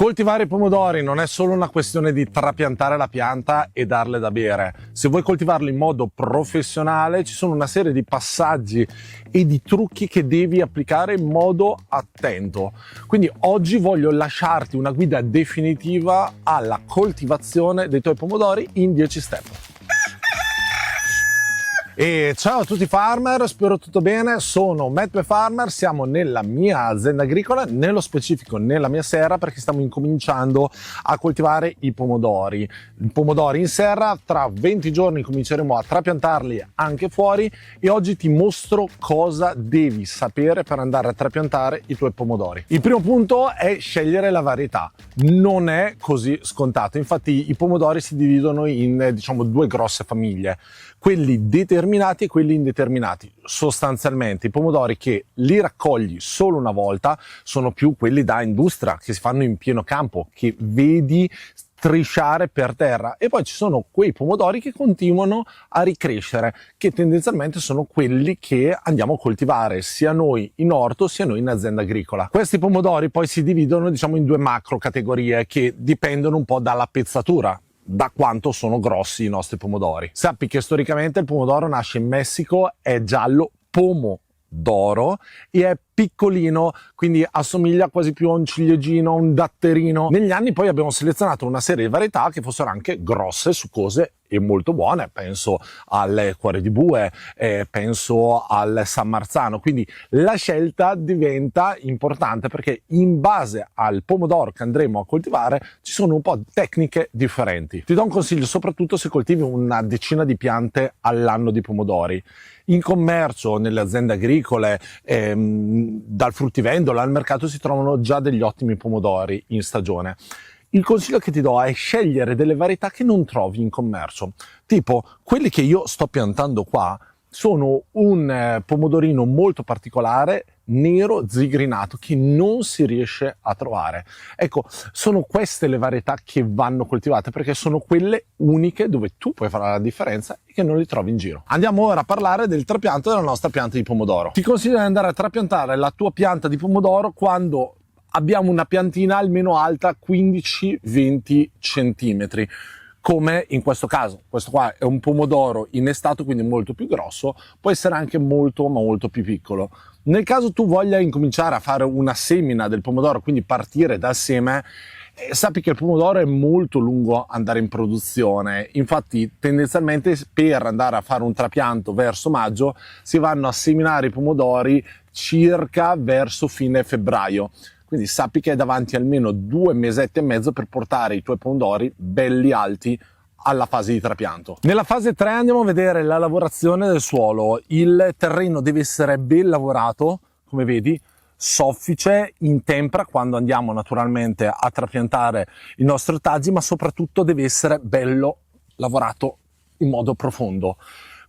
Coltivare i pomodori non è solo una questione di trapiantare la pianta e darle da bere. Se vuoi coltivarlo in modo professionale, ci sono una serie di passaggi e di trucchi che devi applicare in modo attento. Quindi oggi voglio lasciarti una guida definitiva alla coltivazione dei tuoi pomodori in 10 step. E ciao a tutti farmer, spero tutto bene, sono Matt the Farmer, siamo nella mia azienda agricola, nello specifico nella mia serra, perché stiamo incominciando a coltivare i pomodori. I pomodori in serra, tra 20 giorni cominceremo a trapiantarli anche fuori e oggi ti mostro cosa devi sapere per andare a trapiantare i tuoi pomodori. Il primo punto è scegliere la varietà, non è così scontato, infatti i pomodori si dividono in due grosse famiglie, quelli determinati e quelli indeterminati. Sostanzialmente i pomodori che li raccogli solo una volta sono più quelli da industria, che si fanno in pieno campo, che vedi strisciare per terra, e poi ci sono quei pomodori che continuano a ricrescere, che tendenzialmente sono quelli che andiamo a coltivare sia noi in orto sia noi in azienda agricola. Questi pomodori poi si dividono in due macro categorie che dipendono un po' dalla pezzatura, da quanto sono grossi i nostri pomodori. Sappi che storicamente il pomodoro nasce in Messico, è giallo pomodoro e è piccolino, quindi assomiglia quasi più a un ciliegino, a un datterino. Negli anni poi abbiamo selezionato una serie di varietà che fossero anche grosse, succose e molto buone, penso al cuore di bue, penso al San Marzano, quindi la scelta diventa importante perché in base al pomodoro che andremo a coltivare ci sono un po' di tecniche differenti. Ti do un consiglio, soprattutto se coltivi una decina di piante all'anno di pomodori. In commercio, nelle aziende agricole, dal fruttivendolo al mercato si trovano già degli ottimi pomodori in stagione. Il consiglio che ti do è scegliere delle varietà che non trovi in commercio. Tipo, quelli che io sto piantando qua sono un pomodorino molto particolare, nero zigrinato, che non si riesce a trovare. Ecco, sono queste le varietà che vanno coltivate perché sono quelle uniche dove tu puoi fare la differenza e che non li trovi in giro. Andiamo ora a parlare del trapianto della nostra pianta di pomodoro. Ti consiglio di andare a trapiantare la tua pianta di pomodoro quando abbiamo una piantina almeno alta 15-20 centimetri, come in questo caso. Questo qua è un pomodoro innestato, quindi molto più grosso, può essere anche molto più piccolo. Nel caso tu voglia incominciare a fare una semina del pomodoro, quindi partire dal seme, sappi che il pomodoro è molto lungo andare in produzione, infatti tendenzialmente per andare a fare un trapianto verso maggio si vanno a seminare i pomodori circa verso fine febbraio. Quindi sappi che hai davanti almeno 2 mesetti e mezzo per portare i tuoi pomodori belli alti alla fase di trapianto. Nella fase 3 andiamo a vedere la lavorazione del suolo. Il terreno deve essere ben lavorato, come vedi, soffice, in tempera quando andiamo naturalmente a trapiantare i nostri ortaggi, ma soprattutto deve essere bello lavorato in modo profondo.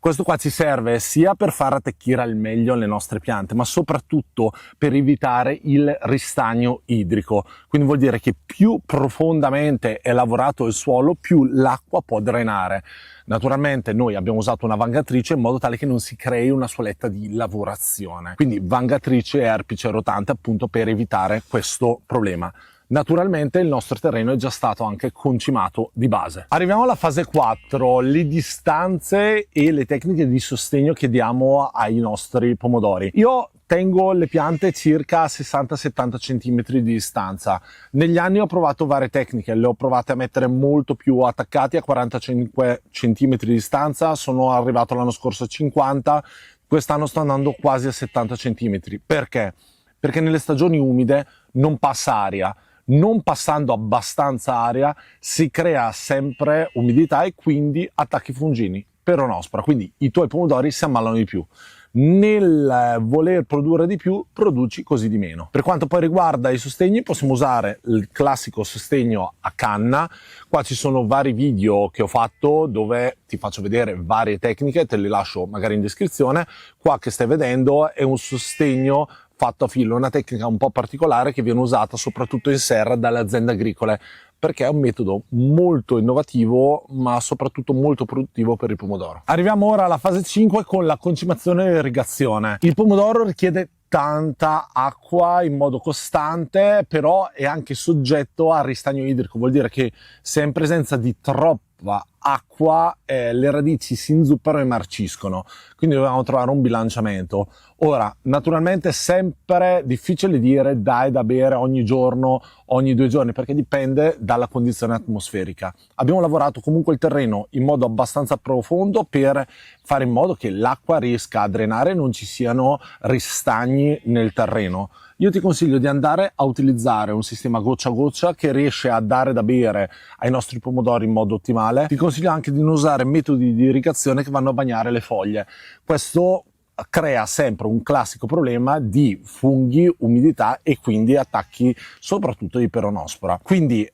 Questo qua ci serve sia per far attecchire al meglio le nostre piante, ma soprattutto per evitare il ristagno idrico. Quindi vuol dire che più profondamente è lavorato il suolo, più l'acqua può drenare. Naturalmente noi abbiamo usato una vangatrice in modo tale che non si crei una soletta di lavorazione. Quindi vangatrice e erpice rotante appunto per evitare questo problema. Naturalmente il nostro terreno è già stato anche concimato di base. Arriviamo alla fase 4, le distanze e le tecniche di sostegno che diamo ai nostri pomodori. Io tengo le piante circa a 60-70 cm di distanza. Negli anni ho provato varie tecniche, le ho provate a mettere molto più attaccati a 45 cm di distanza, sono arrivato l'anno scorso a 50, quest'anno sto andando quasi a 70 cm. Perché? Perché nelle stagioni umide non passa aria. Non passando abbastanza aria si crea sempre umidità e quindi attacchi fungini, peronospora, quindi i tuoi pomodori si ammalano di più. Nel voler produrre di più, produci così di meno. Per quanto poi riguarda i sostegni, possiamo usare il classico sostegno a canna. Qua ci sono vari video che ho fatto dove ti faccio vedere varie tecniche, te le lascio magari in descrizione. Qua che stai vedendo è un sostegno fatto a filo, una tecnica un po' particolare che viene usata soprattutto in serra dalle aziende agricole, perché è un metodo molto innovativo ma soprattutto molto produttivo per il pomodoro. Arriviamo ora alla fase 5 con la concimazione e l'irrigazione. Il pomodoro richiede tanta acqua in modo costante, però è anche soggetto al ristagno idrico, vuol dire che se è in presenza di troppa acqua le radici si inzuppano e marciscono, quindi dobbiamo trovare un bilanciamento. Ora, naturalmente è sempre difficile dire dai da bere ogni giorno, ogni 2 giorni, perché dipende dalla condizione atmosferica. Abbiamo lavorato comunque il terreno in modo abbastanza profondo per fare in modo che l'acqua riesca a drenare e non ci siano ristagni nel terreno. Io ti consiglio di andare a utilizzare un sistema goccia a goccia che riesce a dare da bere ai nostri pomodori in modo ottimale. Ti consiglio anche di non usare metodi di irrigazione che vanno a bagnare le foglie. Questo crea sempre un classico problema di funghi, umidità e quindi attacchi soprattutto di peronospora. Quindi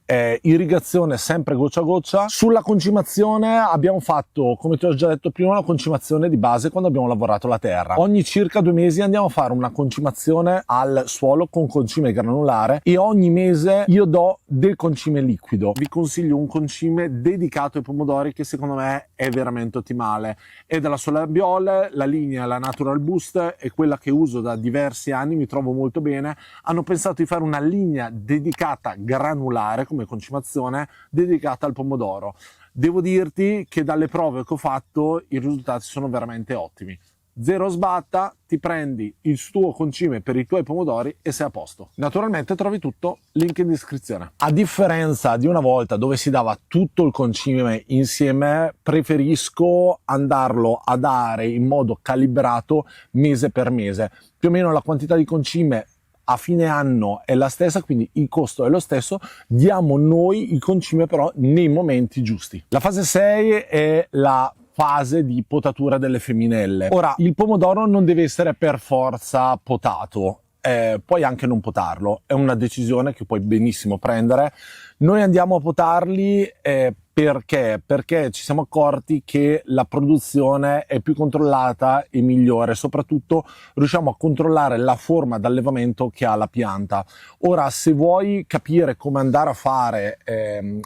irrigazione sempre goccia a goccia. Sulla concimazione abbiamo fatto, come ti ho già detto prima, una concimazione di base quando abbiamo lavorato la terra. Ogni circa 2 mesi andiamo a fare una concimazione al suolo con concime granulare e ogni mese io do del concime liquido. Vi consiglio un concime dedicato ai pomodori che secondo me è veramente ottimale. È della Solabiol, la linea la Natural Boost è quella che uso da diversi anni, mi trovo molto bene. Hanno pensato di fare una linea dedicata granulare come concimazione dedicata al pomodoro. Devo dirti che dalle prove che ho fatto i risultati sono veramente ottimi. Zero sbatta, ti prendi il tuo concime per i tuoi pomodori e sei a posto. Naturalmente trovi tutto, link in descrizione. A differenza di una volta dove si dava tutto il concime insieme, preferisco andarlo a dare in modo calibrato mese per mese. Più o meno la quantità di concime a fine anno è la stessa, quindi il costo è lo stesso, diamo noi il concime però nei momenti giusti. La fase 6 è la fase di potatura delle femminelle. Ora, il pomodoro non deve essere per forza potato, puoi anche non potarlo, è una decisione che puoi benissimo prendere. Noi andiamo a potarli perché ci siamo accorti che la produzione è più controllata e migliore, soprattutto riusciamo a controllare la forma d'allevamento che ha la pianta. Ora, se vuoi capire come andare a fare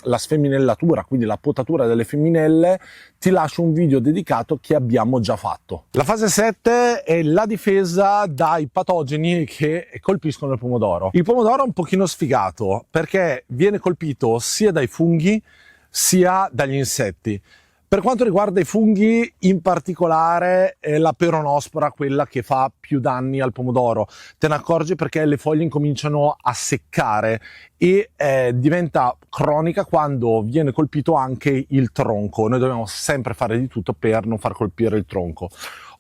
la sfemminellatura, quindi la potatura delle femminelle, ti lascio un video dedicato che abbiamo già fatto. La fase 7 è la difesa dai patogeni che colpiscono il pomodoro. Il pomodoro è un pochino sfigato perché viene colpito sia dai funghi sia dagli insetti. Per quanto riguarda i funghi, in particolare è la peronospora quella che fa più danni al pomodoro. Te ne accorgi perché le foglie incominciano a seccare e diventa cronica quando viene colpito anche il tronco. Noi dobbiamo sempre fare di tutto per non far colpire il tronco.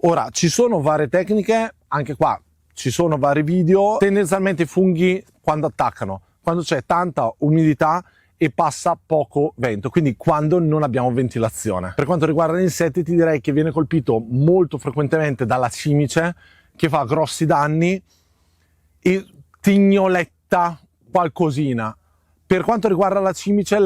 Ora, ci sono varie tecniche, anche qua ci sono vari video. Tendenzialmente i funghi quando attaccano, quando c'è tanta umidità e passa poco vento, quindi quando non abbiamo ventilazione. Per quanto riguarda gli insetti ti direi che viene colpito molto frequentemente dalla cimice che fa grossi danni e tignoletta qualcosina. Per quanto riguarda la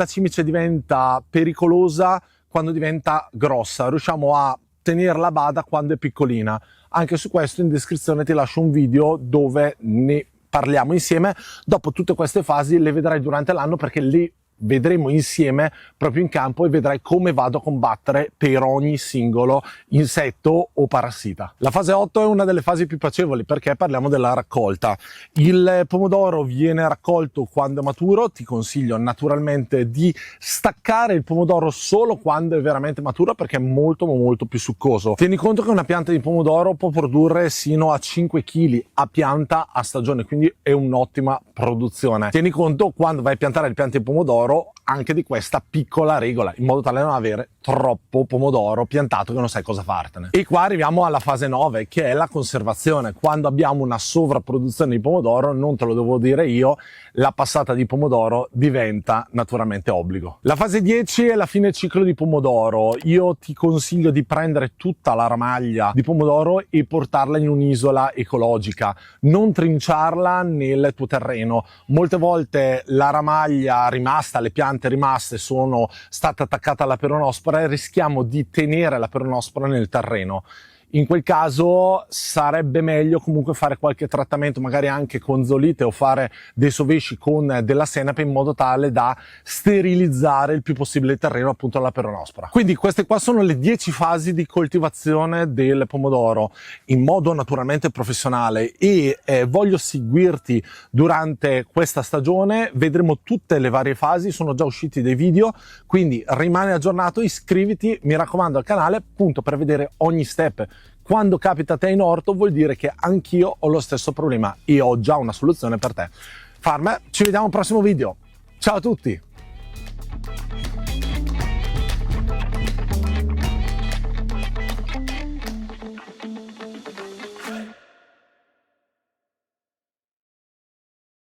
cimice diventa pericolosa quando diventa grossa, riusciamo a tenerla a bada quando è piccolina. Anche su questo in descrizione ti lascio un video dove ne parliamo insieme. Dopo tutte queste fasi le vedrai durante l'anno perché le vedremo insieme proprio in campo e vedrai come vado a combattere per ogni singolo insetto o parassita. La fase 8 è una delle fasi più piacevoli perché parliamo della raccolta. Il pomodoro viene raccolto quando è maturo, ti consiglio naturalmente di staccare il pomodoro solo quando è veramente maturo perché è molto più succoso. Tieni conto che una pianta di pomodoro può produrre sino a 5 kg a pianta a stagione, quindi è un'ottima produzione. Tieni conto quando vai a piantare le piante di pomodoro anche di questa piccola regola, in modo tale da non avere troppo pomodoro piantato che non sai cosa fartene. E qua arriviamo alla fase 9 che è la conservazione. Quando abbiamo una sovrapproduzione di pomodoro, non te lo devo dire io, la passata di pomodoro diventa naturalmente obbligo. La fase 10 è la fine ciclo di pomodoro. Io ti consiglio di prendere tutta la ramaglia di pomodoro e portarla in un'isola ecologica, non trinciarla nel tuo terreno. Molte volte la ramaglia rimasta, le piante rimaste sono state attaccate alla peronospora e rischiamo di tenere la peronospora nel terreno. In quel caso sarebbe meglio comunque fare qualche trattamento, magari anche con zolite, o fare dei sovesci con della senape, in modo tale da sterilizzare il più possibile il terreno appunto alla peronospora. Quindi queste qua sono le 10 fasi di coltivazione del pomodoro in modo naturalmente professionale, e voglio seguirti durante questa stagione. Vedremo tutte le varie fasi, sono già usciti dei video, quindi rimani aggiornato, iscriviti, mi raccomando, al canale appunto per vedere ogni step. Quando capita a te in orto vuol dire che anch'io ho lo stesso problema e ho già una soluzione per te. Farmer, ci vediamo al prossimo video. Ciao a tutti!